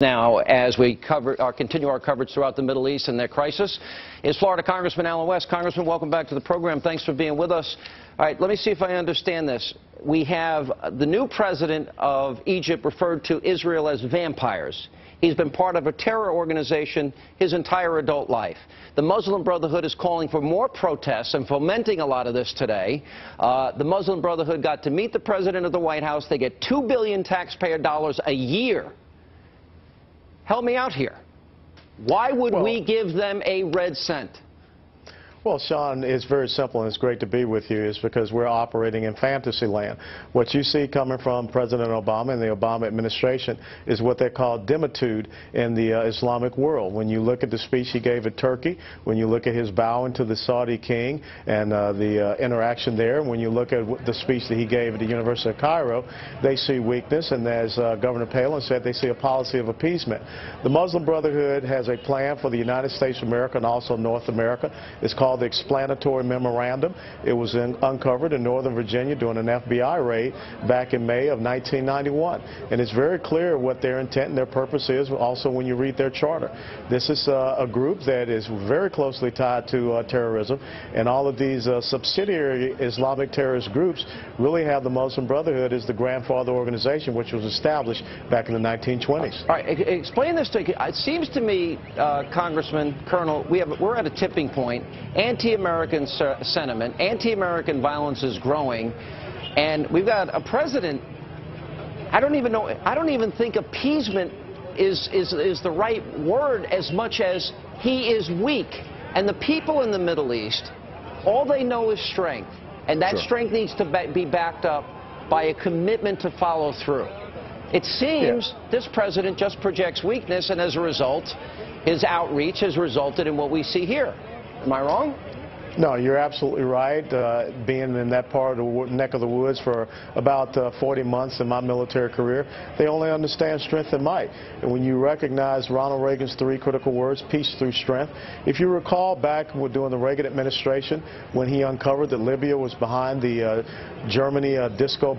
Now, as we continue our coverage throughout the Middle East and their crisis, is Florida Congressman Allen West. Congressman, welcome back to the program. Thanks for being with us. All right, let me see if I understand this. We have the new president of Egypt referred to Israel as vampires. He's been part of a terror organization his entire adult life. The Muslim Brotherhood is calling for more protests and fomenting a lot of this today. The Muslim Brotherhood got to meet the president of the White House. They get $2 billion taxpayer dollars a year. Help me out here. Why would we give them a red cent? Well, Sean, it's very simple, and it's great to be with you. It's because we're operating in Fantasyland. What you see coming from President Obama and the Obama administration is what they call demitude in the Islamic world. When you look at the speech he gave at Turkey, when you look at his bowing to the Saudi king and the interaction there, when you look at the speech that he gave at the University of Cairo, they see weakness, and as Governor Palin said, they see a policy of appeasement. The Muslim Brotherhood has a plan for the United States of America and also North America. It's called the Explanatory Memorandum. It was uncovered in Northern Virginia during an FBI raid back in May of 1991. And it's very clear what their intent and their purpose is, also when you read their charter. This is a group that is very closely tied to terrorism, and all of these subsidiary Islamic terrorist groups really have the Muslim Brotherhood as the grandfather organization, which was established back in the 1920s. All right, explain this to me. It seems to me, Congressman, Colonel, we're at a tipping point. Anti-American sentiment, anti-American violence is growing, and we've got a president. I don't even think appeasement is the right word, as much as he is weak. And the people in the Middle East, all they know is strength, and that strength needs to be backed up by a commitment to follow through. It seems this president just projects weakness, and as a result, his outreach has resulted in what we see here. Am I wrong? No, you're absolutely right. Being in that part of the neck of the woods for about 40 months in my military career, they only understand strength and might. And when you recognize Ronald Reagan's 3 critical words, peace through strength, if you recall back during the Reagan administration when he uncovered that Libya was behind the Germany disco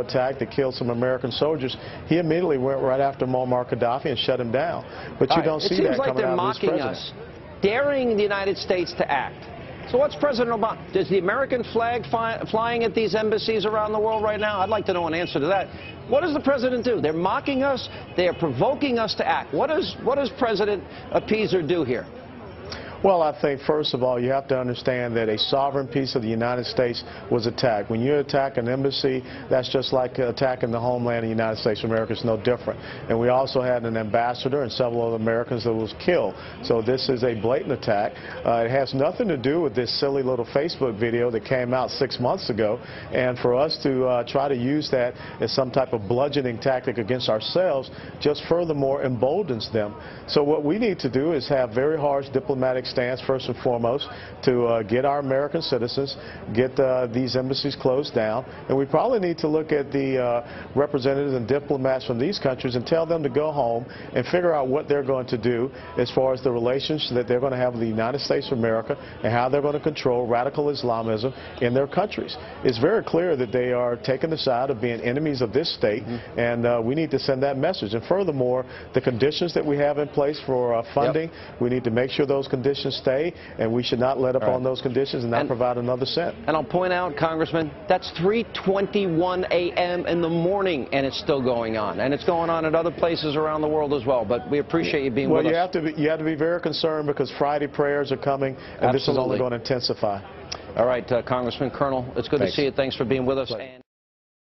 attack that killed some American soldiers, he immediately went right after Muammar Gaddafi and shut him down. But you don't see that coming out of this president. Daring the United States to act. So what's President Obama? Is the American flag flying at these embassies around the world right now? I'd like to know an answer to that. What does the president do? They're mocking us. They are provoking us to act. What does President Appeaser do here? Well, I think, first of all, you have to understand that a sovereign piece of the United States was attacked. When you attack an embassy, that's just like attacking the homeland of the United States of America. It's no different. And we also had an ambassador and several other Americans that was killed. So this is a blatant attack. It has nothing to do with this silly little Facebook video that came out 6 months ago. And for us to try to use that as some type of bludgeoning tactic against ourselves just furthermore emboldens them. So what we need to do is have very harsh diplomatic stance, first and foremost, to get our American citizens, get these embassies closed down, and we probably need to look at the representatives and diplomats from these countries and tell them to go home and figure out what they're going to do as far as the relations that they're going to have with the United States of America and how they're going to control radical Islamism in their countries. It's very clear that they are taking the side of being enemies of this state, and we need to send that message. And furthermore, the conditions that we have in place for funding, we need to make sure those conditions stay, and we should not let up on those conditions and not provide another cent. And I'll point out, Congressman, that's 3:21 a.m. in the morning, and it's still going on. And it's going on at other places around the world as well. But we appreciate you being with us. Well, you have to be very concerned because Friday prayers are coming, and this is only going to intensify. All right, Congressman, Colonel, it's good to see you. Thanks for being with us.